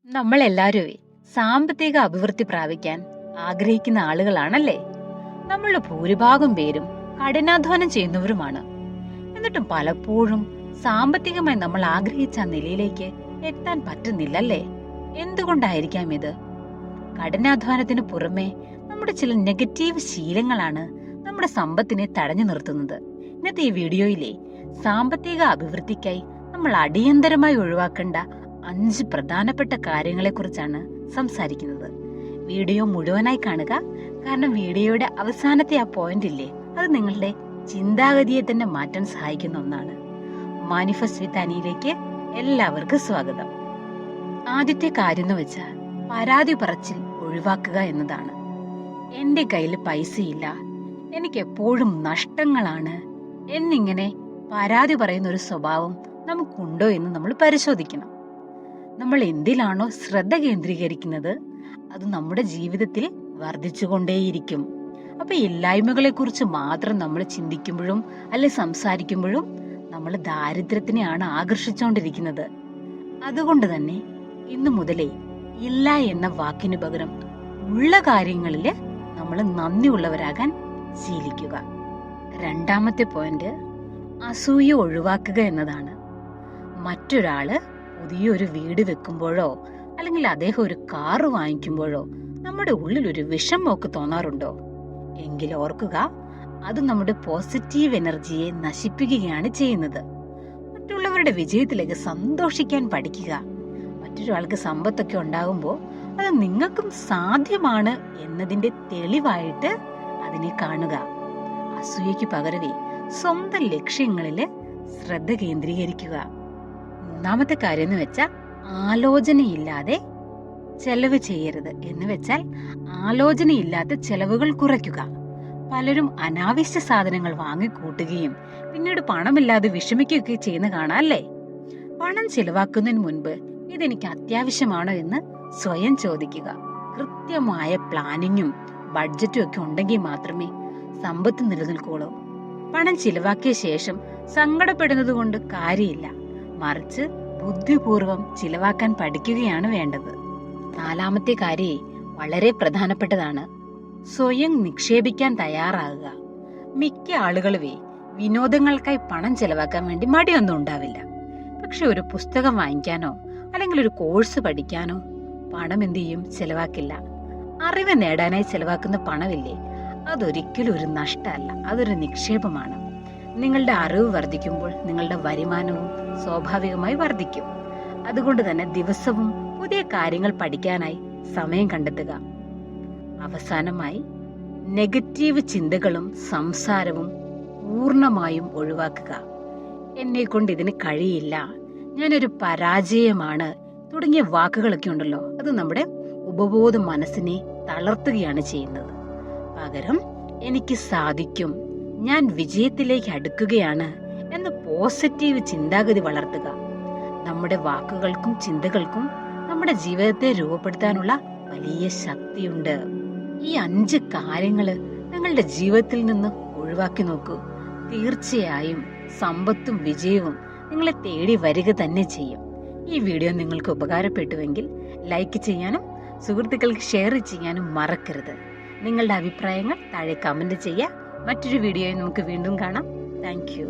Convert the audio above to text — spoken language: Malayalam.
നമ്മളെല്ലാവരും സാമ്പത്തിക അഭിവൃദ്ധി പ്രാപിക്കാൻ ആഗ്രഹിക്കുന്ന ആളുകളാണല്ലേ. നമ്മളുടെ ഭൂരിഭാഗം പേരും കഠിനാധ്വാനം ചെയ്യുന്നവരുമാണ്. എന്നിട്ടും പലപ്പോഴും സാമ്പത്തികമായി നമ്മൾ ആഗ്രഹിച്ച നിലയിലേക്ക് എത്താൻ പറ്റുന്നില്ലല്ലേ. എന്തുകൊണ്ടായിരിക്കാം ഇത്? കഠിനാധ്വാനത്തിന് പുറമെ നമ്മുടെ ചില നെഗറ്റീവ് ശീലങ്ങളാണ് നമ്മുടെ സമ്പത്തിനെ തടഞ്ഞു നിർത്തുന്നത്. ഇന്നത്തെ ഈ വീഡിയോയിലെ സാമ്പത്തിക അഭിവൃദ്ധിക്കായി നമ്മൾ അടിയന്തരമായി ഒഴിവാക്കേണ്ട 5 പ്രധാനപ്പെട്ട കാര്യങ്ങളെക്കുറിച്ചാണ് സംസാരിക്കുന്നത്. വീഡിയോ മുഴുവനായി കാണുക. കാരണം വീഡിയോയുടെ അവസാനത്തെ ആ പോയിന്റ് ഇല്ലേ, അത് നിങ്ങളുടെ ചിന്താഗതിയെ തന്നെ മാറ്റാൻ സഹായിക്കുന്ന ഒന്നാണ്. മാനിഫെസ്റ്റ് വിത്ത് അനിയിലേക്ക് എല്ലാവർക്കും സ്വാഗതം. ആദ്യത്തെ കാര്യം എന്ന് വെച്ചാൽ പരാതി പറച്ചിൽ ഒഴിവാക്കുക എന്നതാണ്. എന്റെ കയ്യിൽ പൈസയില്ല, എനിക്ക് എപ്പോഴും നഷ്ടങ്ങളാണ് എന്നിങ്ങനെ പരാതി പറയുന്ന ഒരു സ്വഭാവം നമുക്കുണ്ടോ എന്ന് നമ്മൾ പരിശോധിക്കണം. നമ്മൾ എന്തിലാണോ ശ്രദ്ധ കേന്ദ്രീകരിക്കുന്നത് അത് നമ്മുടെ ജീവിതത്തിൽ വർദ്ധിച്ചുകൊണ്ടേയിരിക്കും. അപ്പൊ ഇല്ലായ്മകളെ കുറിച്ച് മാത്രം നമ്മൾ ചിന്തിക്കുമ്പോഴും അല്ലെ സംസാരിക്കുമ്പോഴും നമ്മൾ ദാരിദ്ര്യത്തിനെയാണ് ആകർഷിച്ചുകൊണ്ടിരിക്കുന്നത്. അതുകൊണ്ട് തന്നെ ഇന്നു മുതലേ ഇല്ല എന്ന വാക്കിന് പകരം ഉള്ള കാര്യങ്ങളിൽ നമ്മൾ നന്ദിയുള്ളവരാകാൻ ശീലിക്കുക. രണ്ടാമത്തെ പോയിന്റ് അസൂയ ഒഴിവാക്കുക എന്നതാണ്. മറ്റൊരാള് പുതിയൊരു വീട് വെക്കുമ്പോഴോ അല്ലെങ്കിൽ അദ്ദേഹം ഒരു കാറ് വാങ്ങിക്കുമ്പോഴോ നമ്മുടെ ഉള്ളിൽ ഒരു വിഷമമൊക്കെ തോന്നാറുണ്ടോ? എങ്കിൽ ഓർക്കുക, അത് നമ്മുടെ പോസിറ്റീവ് എനർജിയെ നശിപ്പിക്കുകയാണ് ചെയ്യുന്നത്. മറ്റുള്ളവരുടെ വിജയത്തിലേക്ക് സന്തോഷിക്കാൻ പഠിക്കുക. മറ്റൊരാൾക്ക് സമ്പത്തൊക്കെ ഉണ്ടാകുമ്പോൾ അത് നിങ്ങൾക്കും സാധ്യമാണ് എന്നതിന്റെ തെളിവായിട്ട് അതിനെ കാണുക. അസൂയയ്ക്ക് പകരവേ സ്വന്തം ലക്ഷ്യങ്ങളിൽ ശ്രദ്ധ കേന്ദ്രീകരിക്കുക. മൂന്നാമത്തെ കാര്യം എന്ന് വെച്ചാൽ ആലോചനയില്ലാതെ ചെലവ് ചെയ്യരുത്. എന്ന് വെച്ചാൽ ആലോചനയില്ലാത്ത ചെലവുകൾ കുറയ്ക്കുക. പലരും അനാവശ്യ സാധനങ്ങൾ വാങ്ങിക്കൂട്ടുകയും പിന്നീട് പണമില്ലാതെ വിഷമിക്കുകയൊക്കെ ചെയ്യുന്ന കാണാം അല്ലേ. പണം ചെലവാക്കുന്നതിന് മുൻപ് ഇതെനിക്ക് അത്യാവശ്യമാണോ എന്ന് സ്വയം ചോദിക്കുക. കൃത്യമായ പ്ലാനിങ്ങും ബഡ്ജറ്റും ഒക്കെ ഉണ്ടെങ്കിൽ മാത്രമേ സമ്പത്ത് നിലനിൽക്കുള്ളൂ. പണം ചിലവാക്കിയ ശേഷം സങ്കടപ്പെടുന്നത് കൊണ്ട് കാര്യമില്ല, മറിച്ച് ബുദ്ധിപൂർവം ചിലവാക്കാൻ പഠിക്കുകയാണ് വേണ്ടത്. നാലാമത്തെ കാര്യം വളരെ പ്രധാനപ്പെട്ടതാണ്. സ്വയം നിക്ഷേപിക്കാൻ തയ്യാറാകുക. മിക്ക ആളുകളുവേ വിനോദങ്ങൾക്കായി പണം ചെലവാക്കാൻ വേണ്ടി മടിയൊന്നും ഉണ്ടാവില്ല. പക്ഷെ ഒരു പുസ്തകം വാങ്ങിക്കാനോ അല്ലെങ്കിൽ ഒരു കോഴ്സ് പഠിക്കാനോ പണം എന്ത് ചെയ്യും? ചെലവാക്കില്ല. അറിവ് നേടാനായി ചെലവാക്കുന്ന പണമില്ലേ, അതൊരിക്കലും ഒരു നഷ്ടമല്ല, അതൊരു നിക്ഷേപമാണ്. നിങ്ങളുടെ അറിവ് വർദ്ധിക്കുമ്പോൾ നിങ്ങളുടെ വരുമാനവും സ്വാഭാവികമായി വർദ്ധിക്കും. അതുകൊണ്ട് തന്നെ ദിവസവും പുതിയ കാര്യങ്ങൾ പഠിക്കാനായി സമയം കണ്ടെത്തുക. അവസാനമായി നെഗറ്റീവ് ചിന്തകളും സംസാരവും പൂർണ്ണമായും ഒഴിവാക്കുക. എന്നെ കൊണ്ട് ഇതിന് കഴിയില്ല, ഞാനൊരു പരാജയമാണ് തുടങ്ങിയ വാക്കുകളൊക്കെ ഉണ്ടല്ലോ, അത് നമ്മുടെ ഉപബോധ മനസ്സിനെ തളർത്തുകയാണ് ചെയ്യുന്നത്. പകരം എനിക്ക് സാധിക്കും, ഞാൻ വിജയത്തിലേക്ക് അടുക്കുകയാണ് എന്ന പോസിറ്റീവ് ചിന്താഗതി വളർത്തുക. നമ്മുടെ വാക്കുകൾക്കും ചിന്തകൾക്കും നമ്മുടെ ജീവിതത്തെ രൂപപ്പെടുത്താനുള്ള വലിയ ശക്തിയുണ്ട്. ഈ 5 കാര്യങ്ങള് നിങ്ങളുടെ ജീവിതത്തിൽ നിന്ന് ഒഴിവാക്കി നോക്കൂ. തീർച്ചയായും സമ്പത്തും വിജയവും നിങ്ങളെ തേടി വരിക തന്നെ ചെയ്യും. ഈ വീഡിയോ നിങ്ങൾക്ക് ഉപകാരപ്പെട്ടുവെങ്കിൽ ലൈക്ക് ചെയ്യാനും സുഹൃത്തുക്കൾക്ക് ഷെയർ ചെയ്യാനും മറക്കരുത്. നിങ്ങളുടെ അഭിപ്രായങ്ങൾ താഴെ കമന്റ് ചെയ്യുക. മറ്റൊരു വീഡിയോയിൽ നമുക്ക് വീണ്ടും കാണാം. Thank you.